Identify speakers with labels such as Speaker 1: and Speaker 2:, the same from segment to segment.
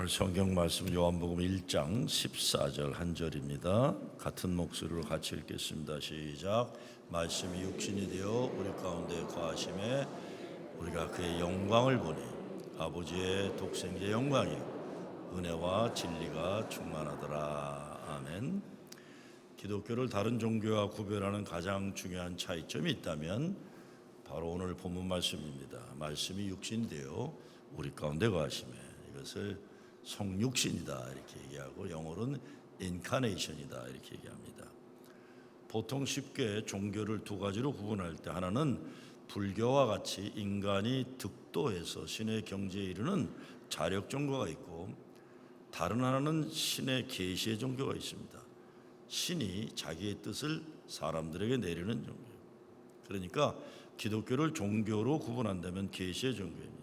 Speaker 1: 오늘 성경 말씀 요한복음 1장 14절 한 절입니다. 같은 목소리로 같이 읽겠습니다. 시작. 말씀이 육신이 되어 우리 가운데 거하심에 우리가 그의 영광을 보니 아버지의 독생자의 영광이요 은혜와 진리가 충만하더라. 아멘. 기독교를 다른 종교와 구별하는 가장 중요한 차이점이 있다면 바로 오늘 본문 말씀입니다. 말씀이 육신이 되어 우리 가운데 거하심에, 이것을 성육신이다 이렇게 얘기하고 영어로는 인카네이션이다 이렇게 얘기합니다. 보통 쉽게 종교를 두 가지로 구분할 때, 하나는 불교와 같이 인간이 득도해서 신의 경지에 이르는 자력 종교가 있고, 다른 하나는 신의 계시의 종교가 있습니다. 신이 자기의 뜻을 사람들에게 내리는 종교예요. 그러니까 기독교를 종교로 구분한다면 계시의 종교입니다.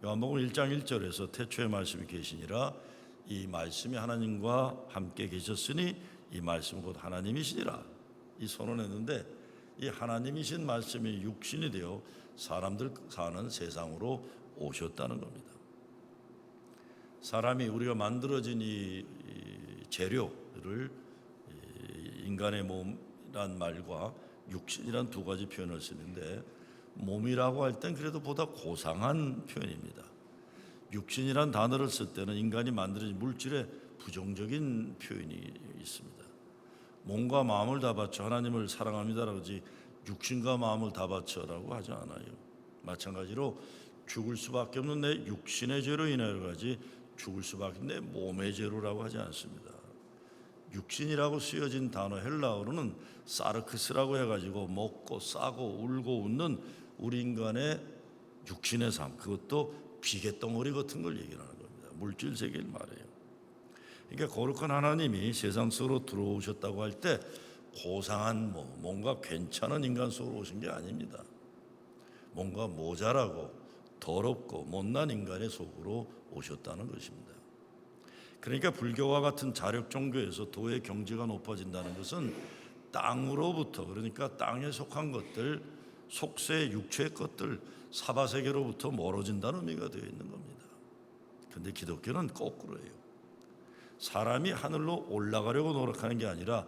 Speaker 1: 요한복음 1장 1절에서 태초의 말씀이 계시니라, 이 말씀이 하나님과 함께 계셨으니 이 말씀은 곧 하나님이시니라, 이 선언했는데, 이 하나님이신 말씀이 육신이 되어 사람들 사는 세상으로 오셨다는 겁니다. 사람이 우리가 만들어진 이 재료를 인간의 몸이란 말과 육신이란 두 가지 표현을 쓰는데, 몸이라고 할 땐 그래도 보다 고상한 표현입니다. 육신이란 단어를 쓸 때는 인간이 만들어진 물질의 부정적인 표현이 있습니다. 몸과 마음을 다 바쳐 하나님을 사랑합니다라고 하지 육신과 마음을 다 바쳐라고 하지 않아요. 마찬가지로 죽을 수밖에 없는 내 육신의 죄로 인하여 가지 죽을 수밖에 없는 내 몸의 죄로라고 하지 않습니다. 육신이라고 쓰여진 단어 헬라어로는 사르크스라고 해가지고 먹고 싸고 울고 웃는 우리 인간의 육신의 삶, 그것도 비계덩어리 같은 걸 얘기하는 겁니다. 물질 세계를 말해요. 그러니까 거룩한 하나님이 세상 속으로 들어오셨다고 할 때 고상한 뭔가 괜찮은 인간 속으로 오신 게 아닙니다. 뭔가 모자라고 더럽고 못난 인간의 속으로 오셨다는 것입니다. 그러니까 불교와 같은 자력 종교에서 도의 경지가 높아진다는 것은 땅으로부터, 그러니까 땅에 속한 것들, 속세 육체의 것들, 사바세계로부터 멀어진다는 의미가 되어 있는 겁니다. 그런데 기독교는 거꾸로예요. 사람이 하늘로 올라가려고 노력하는 게 아니라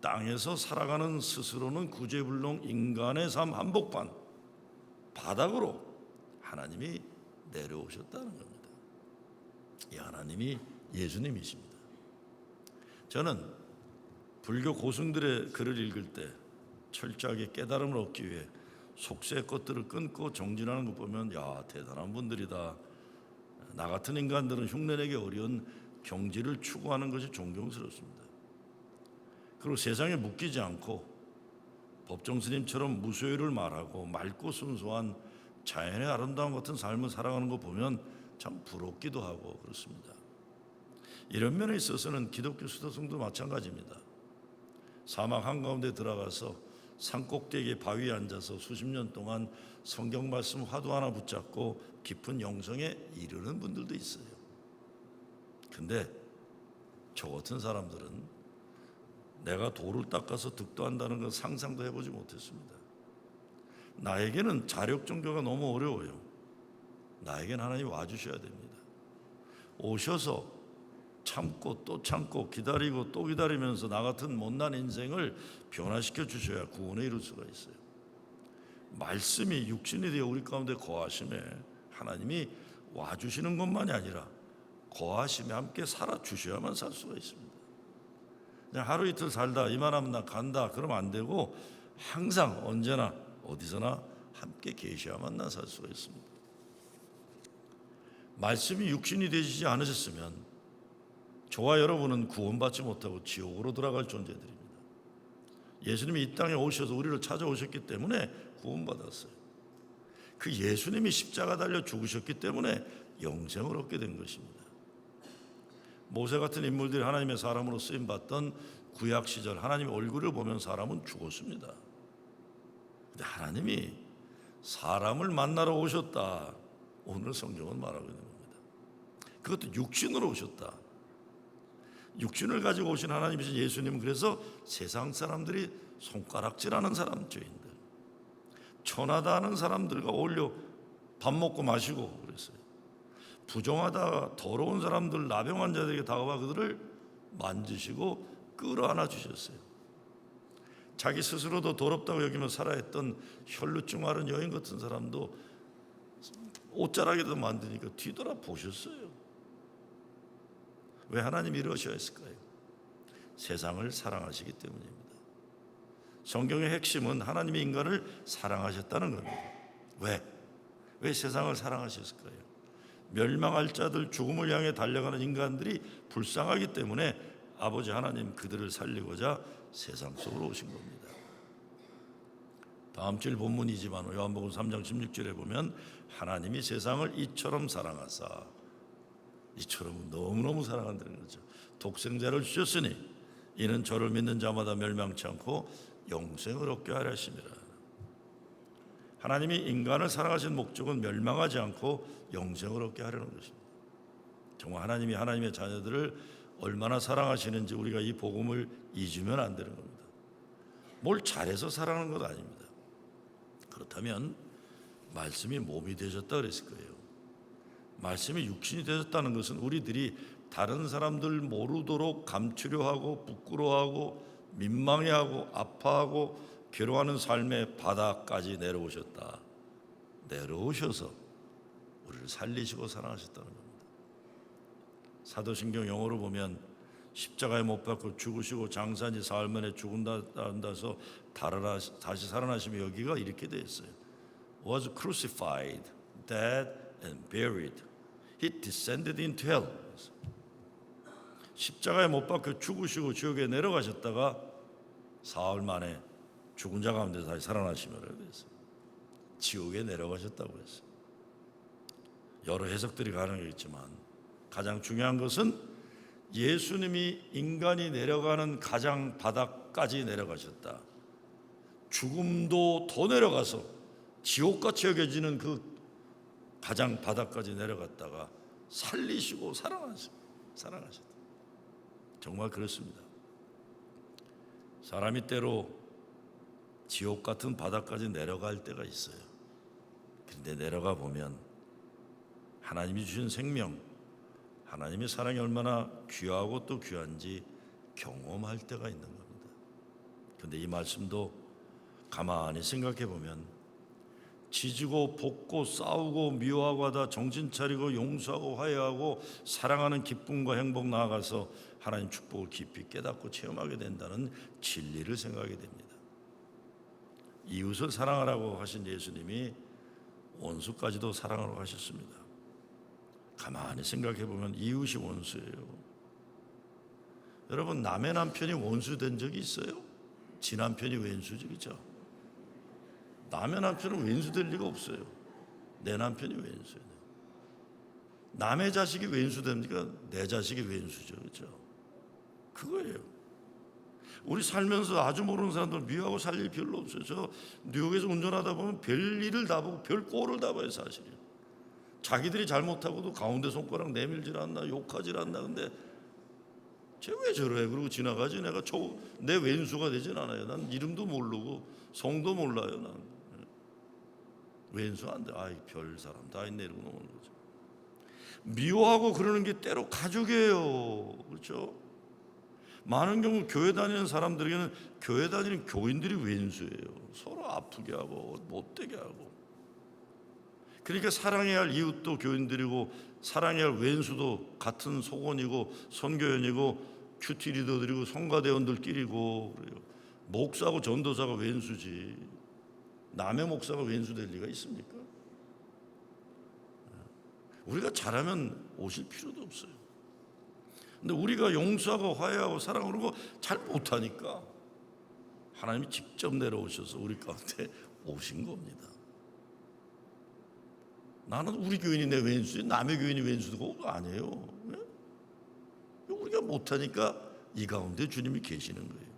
Speaker 1: 땅에서 살아가는 스스로는 구제불능 인간의 삶 한복판 바닥으로 하나님이 내려오셨다는 겁니다. 이 하나님이 예수님이십니다. 저는 불교 고승들의 글을 읽을 때 철저하게 깨달음을 얻기 위해 속세 것들을 끊고 정진하는 것 보면, 야, 대단한 분들이다. 나 같은 인간들은 흉내내기 어려운 경지를 추구하는 것이 존경스럽습니다. 그리고 세상에 묶이지 않고 법정 스님처럼 무소유를 말하고 맑고 순수한 자연의 아름다움 같은 삶을 살아가는 거 보면 참 부럽기도 하고 그렇습니다. 이런 면에 있어서는 기독교 수도승도 마찬가지입니다. 사막 한가운데 들어가서 산꼭대기에 바위에 앉아서 수십 년 동안 성경 말씀 화두 하나 붙잡고 깊은 영성에 이르는 분들도 있어요. 근데 저 같은 사람들은 내가 돌을 닦아서 득도한다는 건 상상도 해보지 못했습니다. 나에게는 자력 종교가 너무 어려워요. 나에게는 하나님 와주셔야 됩니다. 오셔서 참고 또 참고 기다리고 또 기다리면서 나 같은 못난 인생을 변화시켜 주셔야 구원에 이룰 수가 있어요. 말씀이 육신이 되어 우리 가운데 거하심에 하나님이 와주시는 것만이 아니라 거하심에 함께 살아주셔야만 살 수가 있습니다. 그냥 하루 이틀 살다 이만하면 나 간다 그러면 안 되고, 항상 언제나 어디서나 함께 계셔야만 나 살 수가 있습니다. 말씀이 육신이 되시지 않으셨으면 저와 여러분은 구원받지 못하고 지옥으로 들어갈 존재들입니다. 예수님이 이 땅에 오셔서 우리를 찾아오셨기 때문에 구원받았어요. 그 예수님이 십자가 달려 죽으셨기 때문에 영생을 얻게 된 것입니다. 모세 같은 인물들이 하나님의 사람으로 쓰임받던 구약 시절 하나님의 얼굴을 보면 사람은 죽었습니다. 그런데 하나님이 사람을 만나러 오셨다, 오늘 성경은 말하고 있는 겁니다. 그것도 육신으로 오셨다. 육신을 가지고 오신 하나님이신 예수님은 그래서 세상 사람들이 손가락질하는 사람, 죄인들, 천하다 하는 사람들과 어울려 밥 먹고 마시고 그랬어요. 부정하다 더러운 사람들, 나병한 자들에게 다가와 그들을 만지시고 끌어안아 주셨어요. 자기 스스로도 더럽다고 여기며 살아 했던 혈루증 앓은 여인 같은 사람도 옷자락에도 만드니까 뒤돌아 보셨어요. 왜 하나님이 이러셔야 했을까요? 세상을 사랑하시기 때문입니다. 성경의 핵심은 하나님이 인간을 사랑하셨다는 겁니다. 왜 세상을 사랑하셨을까요? 멸망할 자들, 죽음을 향해 달려가는 인간들이 불쌍하기 때문에 아버지 하나님 그들을 살리고자 세상 속으로 오신 겁니다. 다음 절 본문이지만 요한복음 3장 16절에 보면 하나님이 세상을 이처럼 사랑하사, 이처럼 너무너무 사랑한다는 거죠. 독생자를 주셨으니 이는 저를 믿는 자마다 멸망치 않고 영생을 얻게 하려 하심이라. 하나님이 인간을 사랑하신 목적은 멸망하지 않고 영생을 얻게 하려는 것입니다. 정말 하나님이 하나님의 자녀들을 얼마나 사랑하시는지 우리가 이 복음을 잊으면 안 되는 겁니다. 뭘 잘해서 사랑하는 것 아닙니다. 그렇다면 말씀이 몸이 되셨다 그랬을 거예요. 말씀이 육신이 되셨다는 것은 우리들이 다른 사람들 모르도록 감추려 하고 부끄러워하고 민망해하고 아파하고 괴로워하는 삶의 바닥까지 내려오셨다. 내려오셔서 우리를 살리시고 사랑하셨다는 겁니다. 사도신경 영어로 보면 십자가에 못 박혀 죽으시고 장사지 사흘 만에 죽은다서 다시 살아나시며 여기가 이렇게 되어 있어요. Was crucified, dead and buried. He descended into hell. 십자가에 못 박혀 죽으시고 지옥에 내려가셨다가 사흘 만에 죽은 자 가운데 다시 살아나시며라고 했어요. 지옥에 내려가셨다고 했어요. 여러 해석들이 가능하겠지만 가장 중요한 것은 예수님이 인간이 내려가는 가장 바닥까지 내려가셨다. 죽음도 더 내려가서 지옥같이 여겨지는 그 가장 바닥까지 내려갔다가 살리시고 사랑하셨다. 정말 그렇습니다. 사람이 때로 지옥 같은 바닥까지 내려갈 때가 있어요. 그런데 내려가 보면 하나님이 주신 생명, 하나님의 사랑이 얼마나 귀하고 또 귀한지 경험할 때가 있는 겁니다. 그런데 이 말씀도 가만히 생각해 보면 지지고 볶고 싸우고 미워하고 하다 정신 차리고 용서하고 화해하고 사랑하는 기쁨과 행복 나아가서 하나님 축복을 깊이 깨닫고 체험하게 된다는 진리를 생각하게 됩니다. 이웃을 사랑하라고 하신 예수님이 원수까지도 사랑하라고 하셨습니다. 가만히 생각해 보면 이웃이 원수예요. 여러분, 남의 남편이 원수 된 적이 있어요? 지 남편이 왼수죠, 그렇죠? 남의 남편은 왼수 될 리가 없어요. 내 남편이 왼수예요. 남의 자식이 왼수 됩니까? 내 자식이 왼수죠, 그렇죠? 그거예요. 우리 살면서 아주 모르는 사람들 미워하고 살 일 별로 없어요. 저 뉴욕에서 운전하다 보면 별 일을 다 보고 별 꼴을 다 봐요, 사실은. 자기들이 잘못하고도 가운데 손가락 내밀질 않나, 욕하질 않나. 근데 쟤 왜 저래? 그러고 지나가지. 내가 내 왼수가 되진 않아요. 난 이름도 모르고 성도 몰라요. 난 왼수 안 돼. 아이, 별 사람 다 있네 이러고 넘어오는 거죠. 미워하고 그러는 게 때로 가족이에요. 그렇죠? 많은 경우 교회 다니는 사람들에게는 교회 다니는 교인들이 왼수예요. 서로 아프게 하고 못되게 하고. 그러니까 사랑해야 할 이웃도 교인들이고 사랑해야 할 왼수도 같은 속원이고 선교연이고 큐티 리더들이고 성가대원들끼리고 그래요. 목사하고 전도사가 왼수지 남의 목사가 왼수 될 리가 있습니까? 우리가 잘하면 오실 필요도 없어요. 근데 우리가 용서하고 화해하고 사랑하고 잘 못하니까 하나님이 직접 내려오셔서 우리 가운데 오신 겁니다. 나는 우리 교인이 내 왼수지 남의 교인이 왼수도 아니에요. 우리가 못하니까 이 가운데 주님이 계시는 거예요.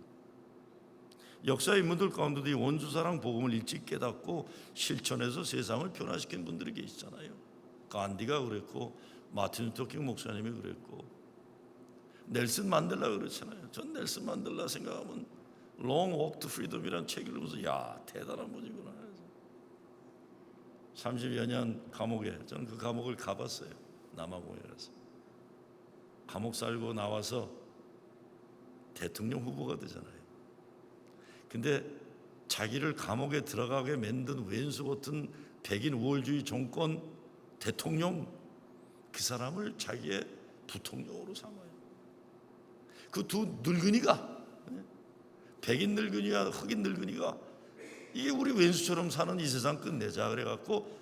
Speaker 1: 역사 인물들 가운데도 이 원수사랑 복음을 일찍 깨닫고 실천해서 세상을 변화시킨 분들이 계시잖아요. 간디가 그랬고 마틴 루터 킹 목사님이 그랬고 넬슨 만델라가 그렇잖아요. 전 넬슨 만델라 생각하면 Long Walk to Freedom이라는 책을 읽으면서 야 대단한 분이구나. 30여 년 감옥에 저는 그 감옥을 가봤어요. 남아공에 가서 감옥 살고 나와서 대통령 후보가 되잖아요. 근데 자기를 감옥에 들어가게 만든 왼수 같은 백인 우월주의 정권 대통령, 그 사람을 자기의 부통령으로 삼아요. 그 두 늙은이가, 백인 늙은이와 흑인 늙은이가 이게 우리 왼수처럼 사는 이 세상 끝내자 그래갖고,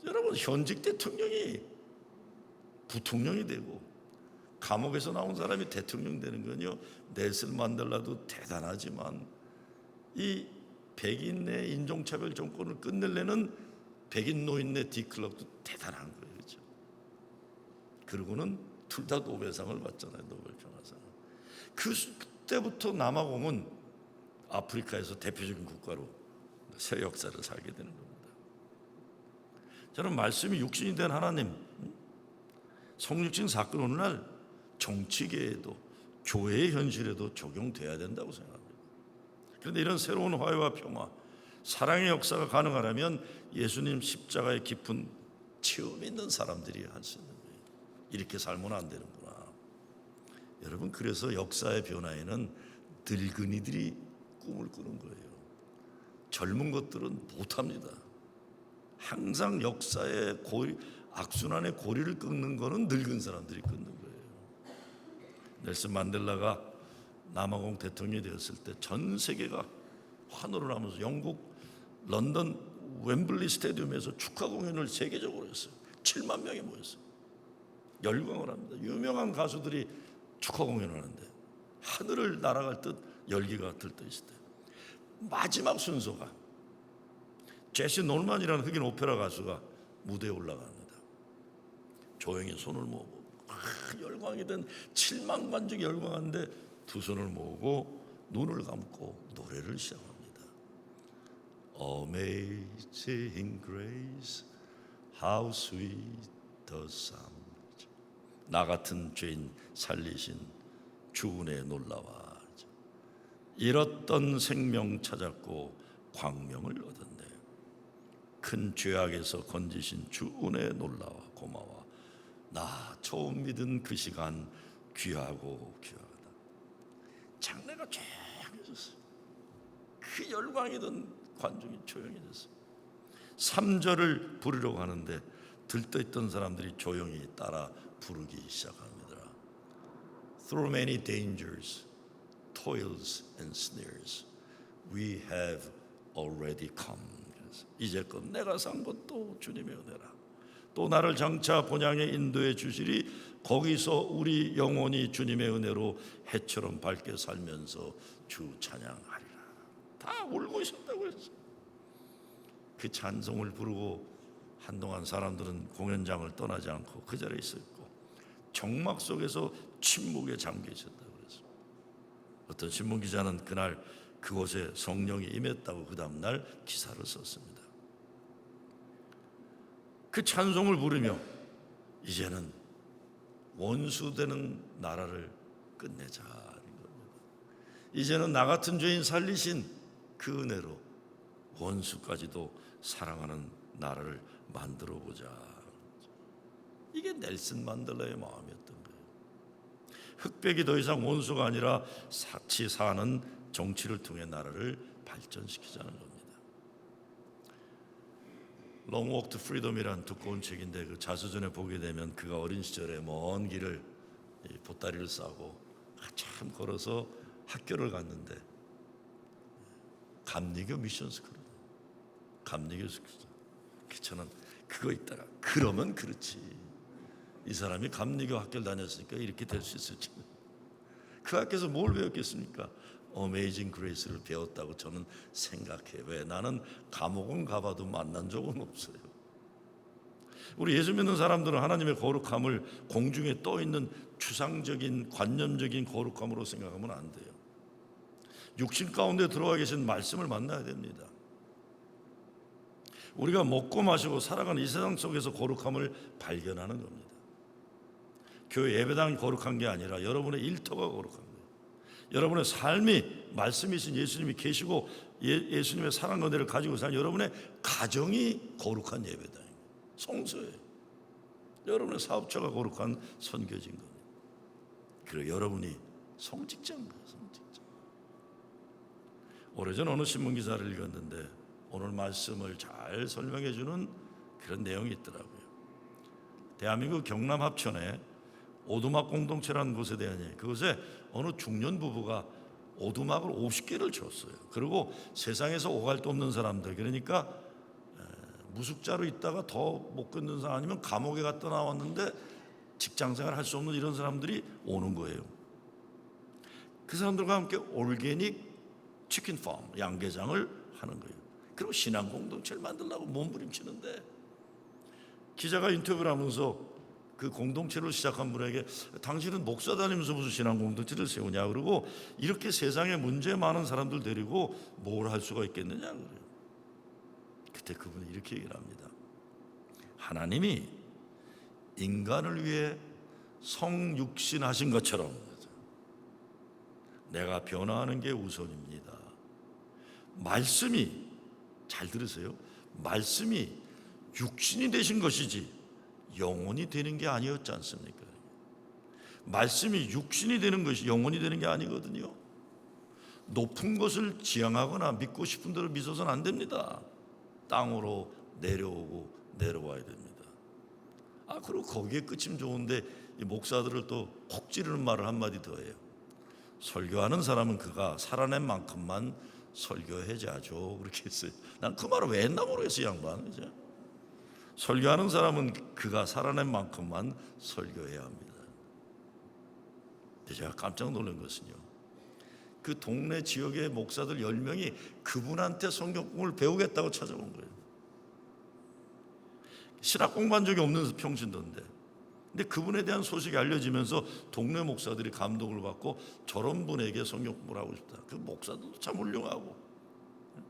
Speaker 1: 여러분, 현직 대통령이 부통령이 되고 감옥에서 나온 사람이 대통령 되는 건요, 넬슨 만델라도 대단하지만 이 백인의 인종차별 정권을 끝내려는 백인 노인네 디클럽도 대단한 거예요. 그렇죠? 그리고는 둘 다 노벨상을 받잖아요. 노벨평화상. 그때부터 남아공은 아프리카에서 대표적인 국가로 새 역사를 살게 되는 겁니다. 저는 말씀이 육신이 된 하나님, 성육신 사건 오늘날 정치계에도 교회의 현실에도 적용돼야 된다고 생각합니다. 그런데 이런 새로운 화해와 평화, 사랑의 역사가 가능하려면 예수님 십자가의 깊은 체험이 있는 사람들이 할 수 있는 거예요. 이렇게 살면 안 되는구나. 여러분, 그래서 역사의 변화에는 늙은이들이 꿈을 꾸는 거예요. 젊은 것들은 못합니다. 항상 역사의 악순환의 고리를 끊는 거는 늙은 사람들이 끊는 거예요. 넬슨 만델라가 남아공 대통령이 되었을 때 전 세계가 환호를 하면서 영국 런던 웸블리 스타디움에서 축하 공연을 세계적으로 했어요. 7만 명이 모였어요. 열광을 합니다. 유명한 가수들이 축하 공연을 하는데 하늘을 날아갈 듯 열기가 들떠 있을 때 마지막 순서가 제시 놀만이라는 흑인 오페라 가수가 무대에 올라갑니다. 조용히 손을 모으고 열광이 된 7만 관중이 열광하는데 두 손을 모으고 눈을 감고 노래를 시작합니다. Amazing grace, how sweet the sound. 나 같은 죄인 살리신 주 은혜 놀라와. 잃었던 생명 찾았고 광명을 얻었네. 큰 죄악에서 건지신 주 은혜 놀라와 고마워. 나 처음 믿은 그 시간 귀하고 귀하다. 장례가 조용해졌어요. 그 열광이던 관중이 조용해졌어요. 3절을 부르려고 하는데 들떠있던 사람들이 조용히 따라 부르기 시작합니다. Through many dangers, toils and snares, we have already come. 이제껏 내가 산 것도 주님의 은혜라. 또 나를 장차 본향에 인도해 주시리. 거기서 우리 영혼이 주님의 은혜로 해처럼 밝게 살면서 주 찬양하리라. 다 울고 있었다고 했어요. 그 찬송을 부르고 한동안 사람들은 공연장을 떠나지 않고 그 자리에 있었고 정막 속에서 침묵에 잠겨 있었다고 그랬어요. 어떤 신문기자는 그날 그곳에 성령이 임했다고 그 다음날 기사를 썼습니다. 그 찬송을 부르며 이제는 원수되는 나라를 끝내자는 겁니다. 이제는 나 같은 죄인 살리신 그 은혜로 원수까지도 사랑하는 나라를 만들어보자. 이게 넬슨 만델라의 마음이었던 거예요. 흑백이 더 이상 원수가 아니라 같이 사는 정치를 통해 나라를 발전시키자는 겁니다. Long Walk to Freedom이란 두꺼운 책인데 그 자서전에 보게 되면 그가 어린 시절에 먼 길을 보따리를 싸고 한참 걸어서 학교를 갔는데 감리교 미션 스쿨, 감리교 스쿨. 저는 그거 있다가 그러면 그렇지. 이 사람이 감리교 학교를 다녔으니까 이렇게 될 수 있을지. 그 학교에서 뭘 배웠겠습니까? 어메이징 그레이스를 배웠다고 저는 생각해. 왜? 나는 감옥은 가봐도 만난 적은 없어요. 우리 예수 믿는 사람들은 하나님의 거룩함을 공중에 떠있는 추상적인 관념적인 거룩함으로 생각하면 안 돼요. 육신 가운데 들어와 계신 말씀을 만나야 됩니다. 우리가 먹고 마시고 살아가는 이 세상 속에서 거룩함을 발견하는 겁니다. 교회 예배당이 거룩한 게 아니라 여러분의 일터가 거룩한 거예요. 여러분의 삶이 말씀이신 예수님이 계시고 예수님의 사랑 은혜를 가지고 사는 여러분의 가정이 거룩한 예배당이에요. 성소예요. 여러분의 사업처가 거룩한 선교지인 겁니다. 그리고 여러분이 성직자인 거예요. 성직자. 오래전 어느 신문 기사를 읽었는데 오늘 말씀을 잘 설명해 주는 그런 내용이 있더라고요. 대한민국 경남 합천에 오두막 공동체라는 곳에 대한 얘기. 그곳에 어느 중년 부부가 오두막을 50개를 줬어요. 그리고 세상에서 오갈 데 없는 사람들, 그러니까 무숙자로 있다가 더 못 끊는 사람, 아니면 감옥에 갔다 나왔는데 직장생활 할 수 없는 이런 사람들이 오는 거예요. 그 사람들과 함께 올게닉 치킨 팜, 양계장을 하는 거예요. 그리고 신앙 공동체를 만들려고 몸부림치는데, 기자가 인터뷰를 하면서 그 공동체를 시작한 분에게 당신은 목사 다니면서 무슨 신앙 공동체를 세우냐, 그러고 이렇게 세상에 문제 많은 사람들 데리고 뭘 할 수가 있겠느냐 그래요. 그때 그분이 이렇게 얘기를 합니다. 하나님이 인간을 위해 성육신하신 것처럼 내가 변화하는 게 우선입니다. 말씀이, 잘 들으세요, 말씀이 육신이 되신 것이지 영혼이 되는 게 아니었지 않습니까? 말씀이 육신이 되는 것이 영혼이 되는 게 아니거든요. 높은 것을 지향하거나 믿고 싶은 대로 믿어서는 안 됩니다. 땅으로 내려오고 내려와야 됩니다. 그리고 거기에 끝이면 좋은데 이 목사들을 또 콕 찌르는 말을 한마디 더 해요. 설교하는 사람은 그가 살아낸 만큼만 설교해야죠. 그렇게 했어요. 난 그 말을 왜 했나 모르겠어요, 양반. 그죠? 설교하는 사람은 그가 살아낸 만큼만 설교해야 합니다. 근데 제가 깜짝 놀란 것은요, 그 동네 지역의 목사들 10명이 그분한테 성경공을 배우겠다고 찾아온 거예요. 신학 공부한 적이 없는 평신도인데, 근데 그분에 대한 소식이 알려지면서 동네 목사들이 감동을 받고 저런 분에게 성경 공부를 하고 싶다. 그 목사들도 참 훌륭하고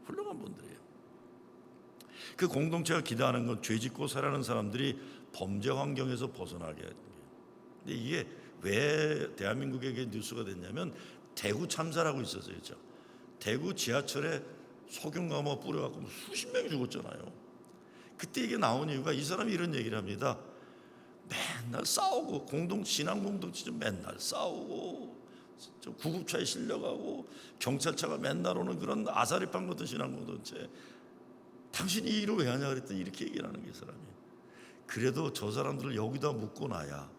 Speaker 1: 훌륭한 분들이에요. 그 공동체가 기대하는 건 죄 짓고 살아가는 사람들이 범죄 환경에서 벗어나게 하는 거예요. 근데 이게 왜 대한민국에게 뉴스가 됐냐면 대구 참사라고 있었어요. 그렇죠? 대구 지하철에 소금 감아 뿌려갖고 수십 명이 죽었잖아요. 그때 이게 나온 이유가, 이 사람이 이런 얘기를 합니다. 맨날 싸우고, 신앙 공동체 맨날 싸우고, 구급차에 실려가고, 경찰차가 맨날 오는 그런 아사리판 같은 신앙 공동체. 당신이 이 일을 왜 하냐 그랬더니 이렇게 얘기를 하는 게, 사람이 그래도 저 사람들을 여기다 묶고 나야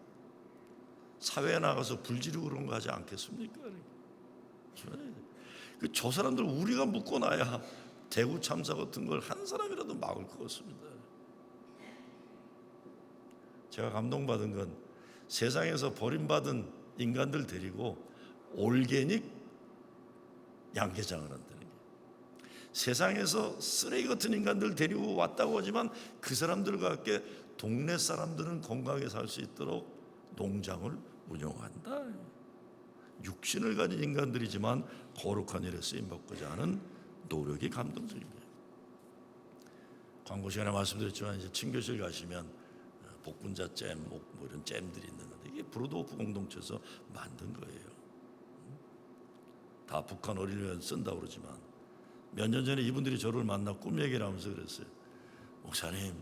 Speaker 1: 사회에 나가서 불지르고 그런 거 하지 않겠습니까? 저 사람들 우리가 묶고 나야 대구 참사 같은 걸 한 사람이라도 막을 것 같습니다. 제가 감동받은 건 세상에서 버림받은 인간들 데리고 올게닉 양계장을 한다는 게, 세상에서 쓰레기 같은 인간들 데리고 왔다고 하지만 그 사람들과 함께 동네 사람들은 건강하게 살 수 있도록 농장을 운영한다. 육신을 가진 인간들이지만 거룩한 일에 쓰임받고자 하는 노력이 감동적입니다. 광고 시간에 말씀드렸지만 이제 친교실 가시면 복분자 잼, 뭐 이런 잼들이 있는데 이게 브로드호프 공동체에서 만든 거예요. 다 북한 어린이를 쓴다고 그러지만 몇 년 전에 이분들이 저를 만나 꿈 얘기를 하면서 그랬어요. 목사님,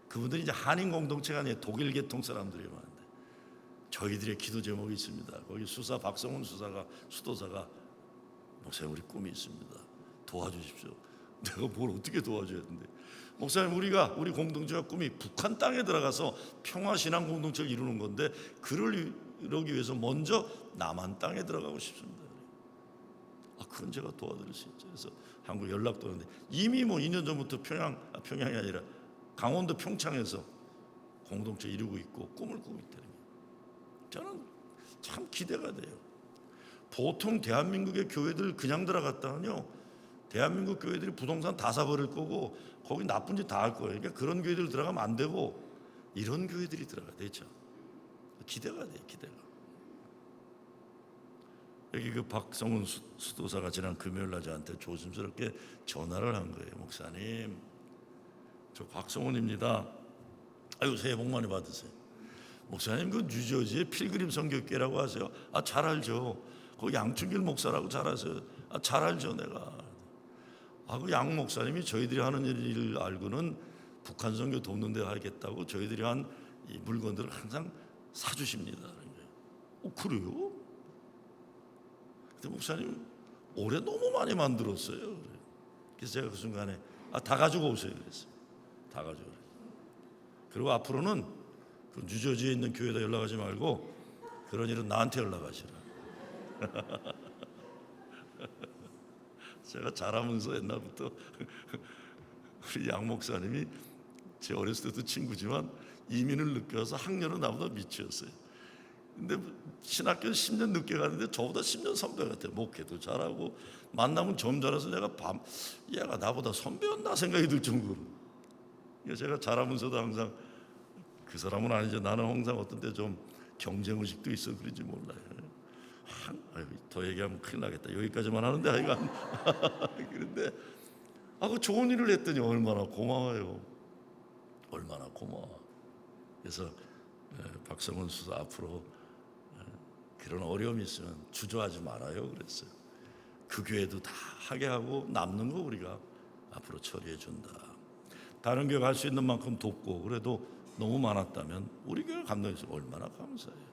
Speaker 1: 그분들이 이제 한인 공동체가 아니에요. 독일 계통 사람들이 많은데 저희들의 기도 제목이 있습니다. 거기 박성훈 수도사가 목사님, 우리 꿈이 있습니다. 도와주십시오. 내가 뭘 어떻게 도와줘야 되는데, 목사님, 우리 공동체가 꿈이 북한 땅에 들어가서 평화신앙 공동체를 이루는 건데 그를 이루기 위해서 먼저 남한 땅에 들어가고 싶습니다. 그건 제가 도와드릴 수 있죠. 그래서 한국 연락도 오는데 이미 2년 전부터 평양이 아니라 강원도 평창에서 공동체 이루고 있고 꿈을 꾸고 있다는 거예요. 저는 참 기대가 돼요. 보통 대한민국의 교회들 그냥 들어갔다면요, 대한민국 교회들이 부동산 다 사버릴 거고 거기 나쁜 짓 다 할 거예요. 그러니까 그런 교회들 들어가면 안 되고 이런 교회들이 들어가야 되죠. 기대가 돼요, 기대가. 여기 그 박성훈 수도사가 지난 금요일날 저한테 조심스럽게 전화를 한 거예요. 목사님, 저 박성훈입니다. 아유, 새해 복 많이 받으세요. 목사님, 그 뉴저지의 필그림 선교회라고 하세요? 잘 알죠. 그 양춘길 목사라고 잘 아세요? 잘 알죠, 내가. 그 양 목사님이 저희들이 하는 일을 알고는 북한 선교 돕는 데 하겠다고 저희들이 한 이 물건들을 항상 사주십니다. 그래요? 근데 목사님 올해 너무 많이 만들었어요. 그래서 제가 그 순간에 다 가지고 오세요 그랬어요. 다 가지고 오세요. 그리고 앞으로는 그 뉴저지에 있는 교회에다 연락하지 말고 그런 일은 나한테 연락하시라. 제가 자라면서 옛날부터 우리 양 목사님이 제 어렸을 때도 친구지만 이민을 늦게 와서 학년은 나보다 밑이었어요. 근데 신학교 10년 늦게 가는데 저보다 10년 선배 같아요. 목회도 잘하고 만나면 점잖아서 내가 얘가 나보다 선배였나 생각이 들 정도로. 제가 자라면서도 항상 그 사람은 아니죠. 나는 항상 어떤 때 좀 경쟁의식도 있어 그런지 몰라요. 더 얘기하면 큰일 나겠다. 여기까지만 하는데 하여간 그런데 그 좋은 일을 했더니 얼마나 고마워요. 얼마나 고마워. 그래서 박성훈 수사 앞으로 그런 어려움이 있으면 주저하지 말아요 그랬어요. 그 교회도 다 하게 하고 남는 거 우리가 앞으로 처리해 준다. 다른 교회 갈 수 있는 만큼 돕고 그래도 너무 많았다면 우리 교회 감독에서 얼마나 감사해요.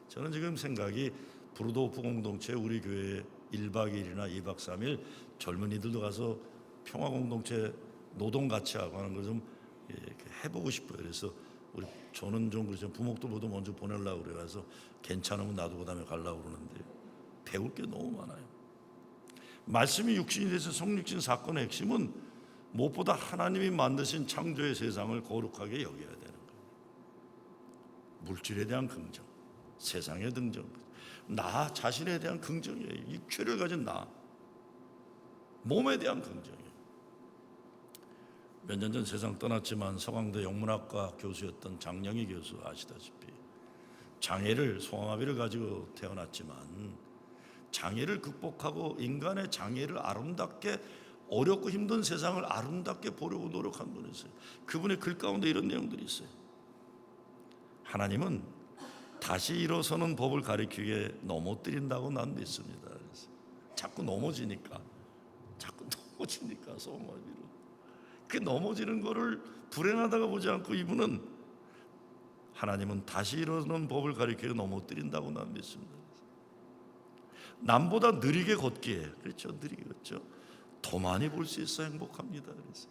Speaker 1: 저는 지금 생각이 브루도호프 공동체 우리 교회에 1박 2일이나 2박 3일 젊은이들도 가서 평화 공동체 노동 같이 하고 하는 걸 좀 해보고 싶어요. 그래서 저는 좀 그렇죠. 부목들보다 먼저 보내려고 그래서 괜찮으면 나도 그다음에 가려고 그러는데 배울 게 너무 많아요. 말씀이 육신이 돼서 성육신 사건의 핵심은 무엇보다 하나님이 만드신 창조의 세상을 거룩하게 여겨야 되는 거예요. 물질에 대한 긍정, 세상의 긍정, 나 자신에 대한 긍정이에요. 육체를 가진 나, 몸에 대한 긍정이에요. 몇 년 전 세상 떠났지만 서강대 영문학과 교수였던 장영희 교수 아시다시피 장애를 송아마비를 가지고 태어났지만 장애를 극복하고 인간의 장애를 아름답게 어렵고 힘든 세상을 아름답게 보려고 노력한 분이었어요. 그분의 글 가운데 이런 내용들이 있어요. 하나님은 다시 일어서는 법을 가리키기에 넘어뜨린다고 난 믿습니다. 그래서 자꾸 넘어지니까 송아마비로 그 넘어지는 거를 불행하다고 보지 않고 이분은 하나님은 다시 일어서는 법을 가리키기에 넘어뜨린다고 난 믿습니다. 남보다 느리게 걷기에 그렇죠. 느리게 걷죠. 더 많이 볼 수 있어 행복합니다. 그래서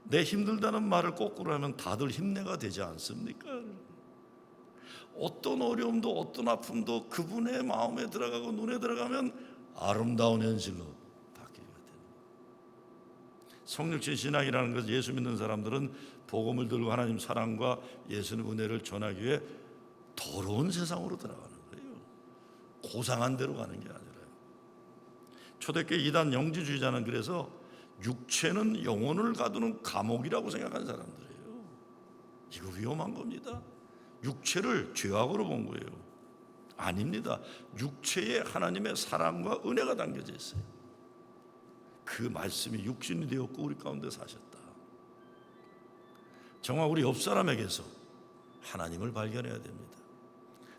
Speaker 1: 내 힘들다는 말을 거꾸로 하면 다들 힘내가 되지 않습니까? 어떤 어려움도 어떤 아픔도 그분의 마음에 들어가고 눈에 들어가면 아름다운 현실로 바뀌게 되는 거예요. 성육신 신앙이라는 것은 예수 믿는 사람들은 복음을 들고 하나님 사랑과 예수의 은혜를 전하기 위해 더러운 세상으로 들어가는 거예요. 고상한 데로 가는 게 아니라요. 초대교회 이단 영지주의자는 그래서 육체는 영혼을 가두는 감옥이라고 생각한 사람들이에요. 이거 위험한 겁니다. 육체를 죄악으로 본 거예요. 아닙니다. 육체에 하나님의 사랑과 은혜가 담겨져 있어요. 그 말씀이 육신이 되었고 우리 가운데 사셨다. 정말 우리 옆 사람에게서 하나님을 발견해야 됩니다.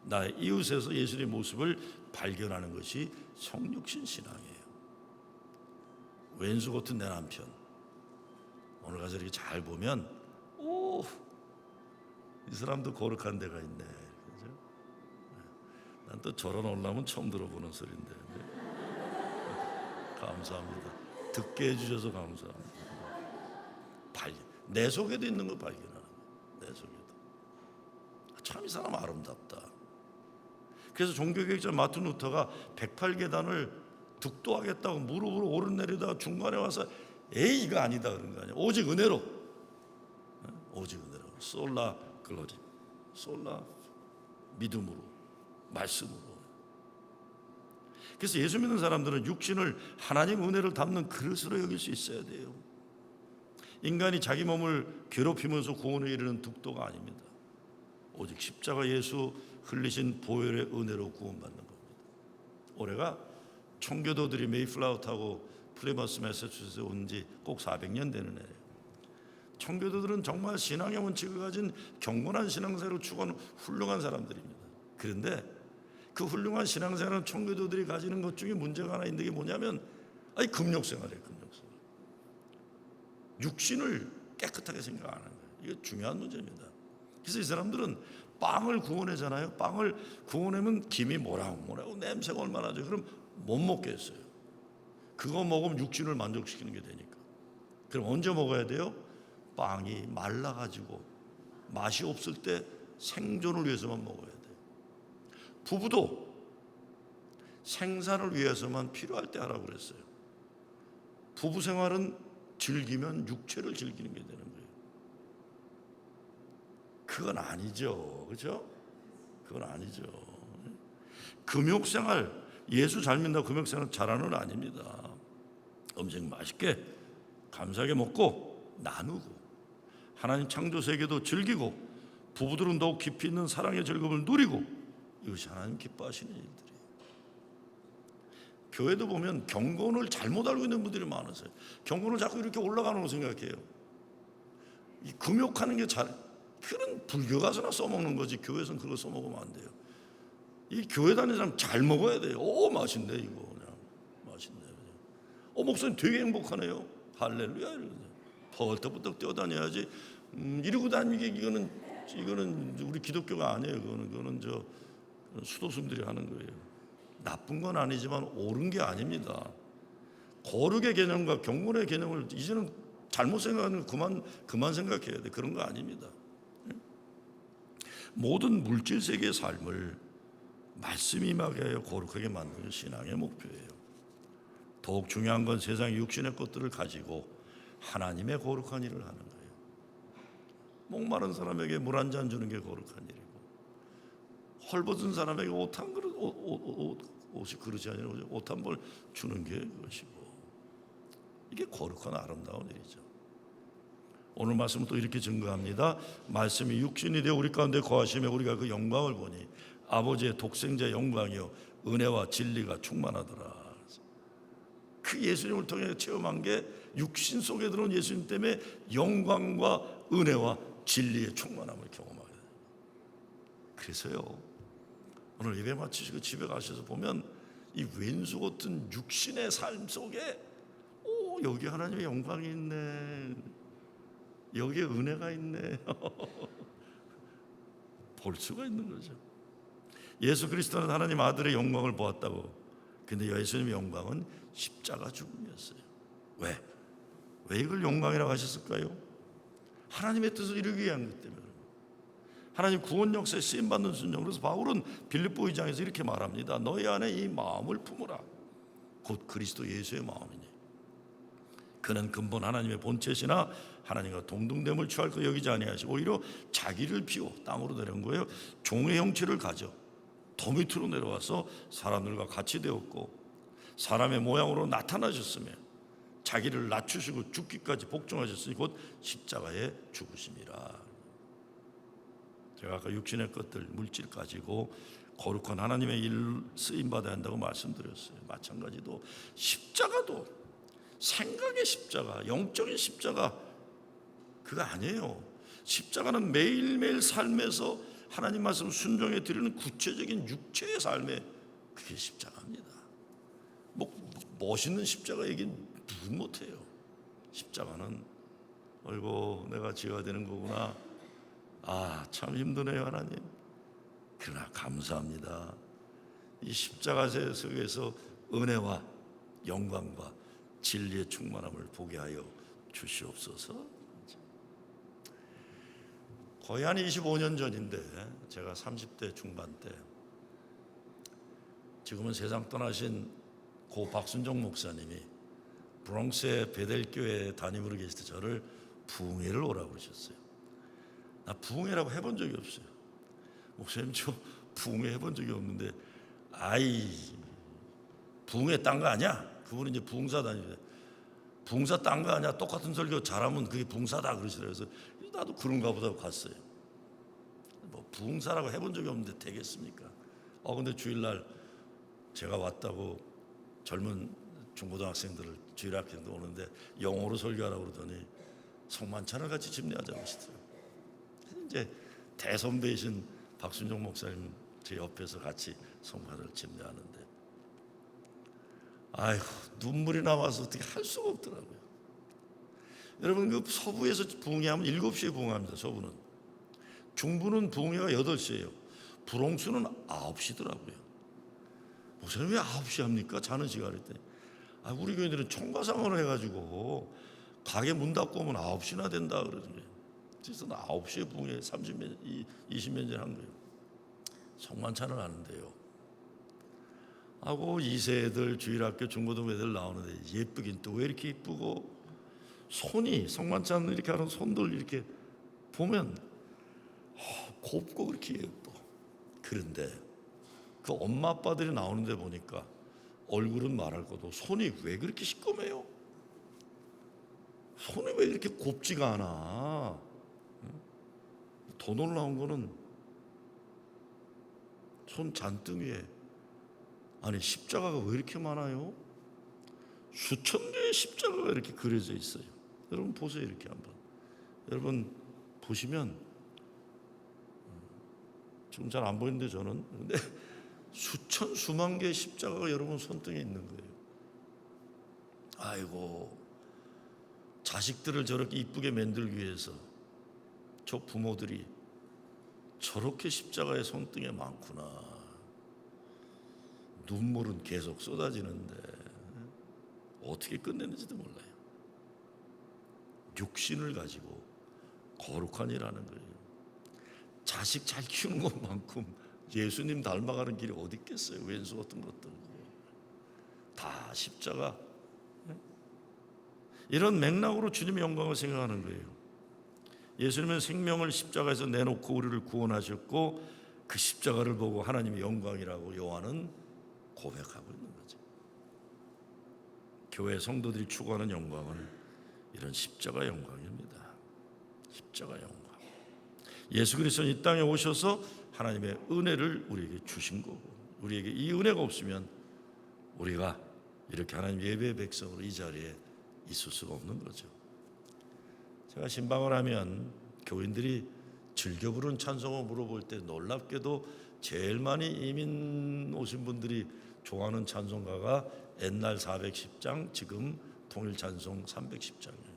Speaker 1: 나의 이웃에서 예수님의 모습을 발견하는 것이 성육신 신앙이에요. 왼수 같은 내 남편 오늘 가서 이렇게 잘 보면 이 사람도 거룩한 데가 있네. 그죠? 난 또 저런 올라면 처음 들어보는 소리인데 감사합니다. 듣게 해주셔서 감사합니다. 내 속에도 있는 걸 발견하는 거예요. 내 속에도 참 이 사람 아름답다. 그래서 종교개혁자 마틴 루터가 108계단을 득도하겠다고 무릎으로 오르내리다가 중간에 와서 에이 이거 아니다 그런 거 아니야. 오직 은혜로, 오직 은혜로 솔라 글로리, 솔라 믿음으로, 말씀으로. 그래서 예수 믿는 사람들은 육신을 하나님 은혜를 담는 그릇으로 여길 수 있어야 돼요. 인간이 자기 몸을 괴롭히면서 구원에 이르는 득도가 아닙니다. 오직 십자가 예수 흘리신 보혈의 은혜로 구원받는 겁니다. 올해가 청교도들이 메이플라워 타고 플리머스 매사추세츠에 온 지 꼭 400년 되는 해예요. 청교도들은 정말 신앙의 원칙을 가진 경건한 신앙생활을 추구하는 훌륭한 사람들입니다. 그런데 그 훌륭한 신앙생활은 청교도들이 가지는 것 중에 문제가 하나 있는 게 뭐냐면 금욕생활이에요. 금욕생활. 육신을 깨끗하게 생각 안 하는 거예요. 이게 중요한 문제입니다. 그래서 이 사람들은 빵을 구워내잖아요. 빵을 구워내면 김이 모락모락 냄새가 얼마나 나죠. 그럼 못 먹겠어요. 그거 먹으면 육신을 만족시키는 게 되니까. 그럼 언제 먹어야 돼요? 빵이 말라가지고 맛이 없을 때 생존을 위해서만 먹어야 돼요. 부부도 생산을 위해서만 필요할 때 하라고 그랬어요. 부부 생활은 즐기면 육체를 즐기는 게 되는 거예요. 그건 아니죠. 그렇죠? 그건 아니죠. 금욕생활, 예수 잘 믿는다고 금욕생활 잘하는 건 아닙니다. 음식 맛있게 감사하게 먹고 나누고 하나님 창조 세계도 즐기고 부부들은 더욱 깊이 있는 사랑의 즐거움을 누리고 이것이 하나님 기뻐하시는 일들이에요. 교회도 보면 경건을 잘못 알고 있는 분들이 많으세요. 경건을 자꾸 이렇게 올라가는 거 생각해요. 이 금욕하는 게 그런 불교 가서나 써먹는 거지 교회에서는 그거 써먹으면 안 돼요. 이 교회 다니는 사람 잘 먹어야 돼요. 오 맛있네 이거 그냥 맛있네. 목사님 되게 행복하네요. 할렐루야 이러면서 벌떡벌떡 뛰어다녀야지. 이러고 다니게 이거는 우리 기독교가 아니에요. 그거는 저 수도승들이 하는 거예요. 나쁜 건 아니지만 옳은 게 아닙니다. 거룩의 개념과 경건의 개념을 이제는 잘못 생각하는 거 그만 생각해야 돼. 그런 거 아닙니다. 모든 물질 세계의 삶을 말씀이 임하게 하여 거룩하게 만드는 신앙의 목표예요. 더욱 중요한 건 세상 육신의 것들을 가지고 하나님의 거룩한 일을 하는 거예요. 목마른 사람에게 물 한 잔 주는 게 거룩한 일이고 헐벗은 사람에게 옷 한 그릇, 옷이 그릇이 아니라 옷 한 벌 주는 게 그것이고 이게 거룩한 아름다운 일이죠. 오늘 말씀은 또 이렇게 증거합니다. 말씀이 육신이 되어 우리 가운데 거하시며 우리가 그 영광을 보니 아버지의 독생자 영광이요 은혜와 진리가 충만하더라. 그 예수님을 통해 체험한 게 육신 속에 들어온 예수님 때문에 영광과 은혜와 진리의 충만함을 경험하게 돼요. 그래서요 오늘 예배 마치시고 집에 가셔서 보면 이 왼수 같은 육신의 삶 속에 여기 하나님의 영광이 있네, 여기에 은혜가 있네 볼 수가 있는 거죠. 예수 그리스도는 하나님 아들의 영광을 보았다고. 근데 예수님의 영광은 십자가 죽음이었어요. 왜 이걸 영광이라고 하셨을까요? 하나님의 뜻을 이루기 위한 것 때문에. 하나님 구원 역사에 쓰임받는 순종. 그래서 바울은 빌립보 2장에서 이렇게 말합니다. 너희 안에 이 마음을 품으라. 곧 그리스도 예수의 마음이니 그는 근본 하나님의 본체시나 하나님과 동등됨을 취할 거 여기지 아니하시고 오히려 자기를 비워 땅으로 내려온 거예요. 종의 형체를 가져 더 밑으로 내려와서 사람들과 같이 되었고 사람의 모양으로 나타나셨으며 자기를 낮추시고 죽기까지 복종하셨으니 곧 십자가에 죽으심이라. 제가 아까 육신의 것들 물질 가지고 거룩한 하나님의 일 쓰임받아야 한다고 말씀드렸어요. 마찬가지로 십자가도 생각의 십자가, 영적인 십자가 그거 아니에요. 십자가는 매일매일 삶에서 하나님 말씀 순종해 드리는 구체적인 육체의 삶에 그게 십자가입니다. 멋있는 십자가 얘기는 누군 못해요. 십자가는 아이고 내가 지어야 되는 거구나. 참 힘드네요 하나님. 그러나 감사합니다. 이 십자가 속에서 은혜와 영광과 진리의 충만함을 보게 하여 주시옵소서. 거의 한 25년 전인데 제가 30대 중반 때 지금은 세상 떠나신 고 박순종 목사님이 브롱스의 베델교회 담임으로 계실 때 저를 부흥회를 오라고 그러셨어요. 나 부흥회라고 해본 적이 없어요. 목사님 저 부흥회 해본 적이 없는데 부흥회 딴 거 아니야? 그분은 이제 부흥사 다니는데 부흥사 딴 거 아니야? 똑같은 설교 잘하면 그게 부흥사다 그러시더라고요. 그래서 나도 그런가 보다 갔어요. 부흥사라고 해본 적이 없는데 되겠습니까? 근데 주일날 제가 왔다고 젊은 중고등학생들을 주일학생들 오는데 영어로 설교하라고 그러더니 성만찬을 같이 집례하자고 하시더라고요. 이제 대선배이신 박순종 목사님 제 옆에서 같이 성만을 집례하는데 눈물이 나와서 어떻게 할 수가 없더라고요. 여러분 그 서부에서 부흥회하면 7시에 부흥합니다. 서부는. 중부는 부흥회가 8시예요. 불홍수는 9시더라고요. 목사님 왜 9시 합니까? 자는 시간일 때. 우리 교인들은 총괄상으로 해가지고 가게 문 닫고 오면 9시나 된다 그러는 거예요. 그래서 9시에 부흥회 20년 전에 한 거예요. 성만찬을 하는데요. 하고 2세 애들 주일학교 중고등 애들 나오는데 예쁘긴 또 왜 이렇게 예쁘고 손이 성만찬 이렇게 하는 손들 이렇게 보면 곱고 그렇게 예뻐. 그런데 그 엄마 아빠들이 나오는데 보니까 얼굴은 말할 것도 손이 왜 그렇게 시꺼매요? 손이 왜 이렇게 곱지가 않아? 더 놀라운 거는 손 잔등위에 아니 십자가가 왜 이렇게 많아요? 수천 개의 십자가가 이렇게 그려져 있어요. 여러분 보세요. 이렇게 한번 여러분 보시면 지금 잘 안 보이는데 저는 근데 수만 개의 십자가가 여러분 손등에 있는 거예요. 아이고 자식들을 저렇게 이쁘게 만들기 위해서 저 부모들이 저렇게 십자가의 손등에 많구나. 눈물은 계속 쏟아지는데 어떻게 끝내는지도 몰라요. 육신을 가지고 거룩한 일하는 거예요. 자식 잘 키우는 것만큼 예수님 닮아가는 길이 어디 있겠어요. 왼수 같은 것들 다 십자가. 이런 맥락으로 주님의 영광을 생각하는 거예요. 예수님은 생명을 십자가에서 내놓고 우리를 구원하셨고 그 십자가를 보고 하나님의 영광이라고 요한은 고백하고 있는 거죠. 교회 성도들이 추구하는 영광은 이런 십자가 영광입니다. 십자가 영광. 예수 그리스도는 이 땅에 오셔서 하나님의 은혜를 우리에게 주신 거고 우리에게 이 은혜가 없으면 우리가 이렇게 하나님 예배의 백성으로 이 자리에 있을 수가 없는 거죠. 제가 신방을 하면 교인들이 즐겨 부르는 찬송을 물어볼 때 놀랍게도 제일 많이 이민 오신 분들이 좋아하는 찬송가가 옛날 410장, 지금 통일 찬송 310장이에요.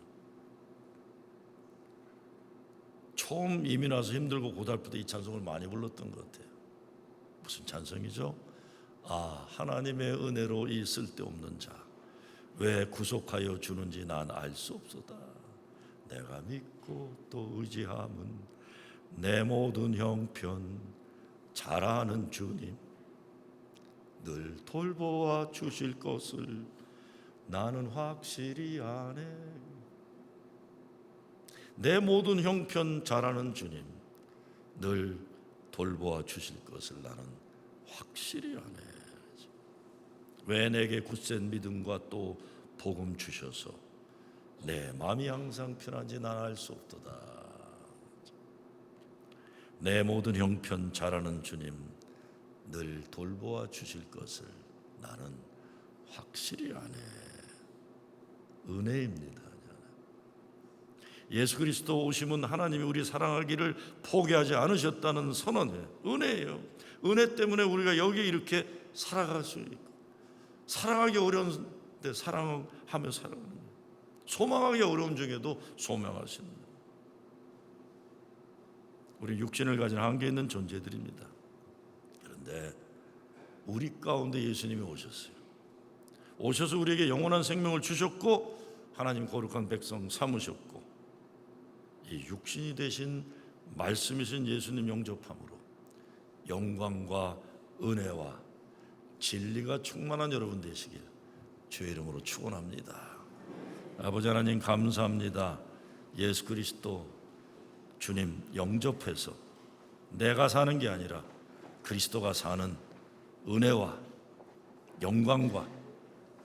Speaker 1: 처음 이민 와서 힘들고 고달플 때 이 찬송을 많이 불렀던 것 같아요. 무슨 찬송이죠? 하나님의 은혜로 이 쓸데없는 자 왜 구속하여 주는지 난 알 수 없소다. 내가 믿고 또 의지함은 내 모든 형편 잘 아는 주님 늘 돌보아 주실 것을 나는 확실히 아네. 내 모든 형편 잘 아는 주님 늘 돌보아 주실 것을 나는 확실히 아네. 왜 내게 굳센 믿음과 또 복음 주셔서 내 마음이 항상 편한지 난 알 수 없도다. 내 모든 형편 잘 아는 주님 늘 돌보아 주실 것을 나는 확실히 아네. 은혜입니다. 예수 그리스도 오심은 하나님이 우리 사랑하기를 포기하지 않으셨다는 선언이에요. 은혜예요. 은혜 때문에 우리가 여기 이렇게 살아갈 수 있고 사랑하기 어려운데 사랑하며 살아가는 거예요. 소망하기 어려운 중에도 소망할 수 있는 거예요. 우리 육신을 가진 한계 있는 존재들입니다. 그런데 우리 가운데 예수님이 오셨어요. 오셔서 우리에게 영원한 생명을 주셨고 하나님 거룩한 백성 삼으셨고 이 육신이 되신 말씀이신 예수님 영접함으로 영광과 은혜와 진리가 충만한 여러분 되시길 주의 이름으로 축원합니다. 아버지 하나님 감사합니다. 예수 그리스도 주님 영접해서 내가 사는 게 아니라 그리스도가 사는 은혜와 영광과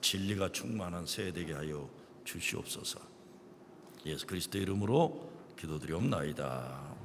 Speaker 1: 진리가 충만한 세대게 하여 주시옵소서. 예수 그리스도 이름으로 기도드리옵나이다.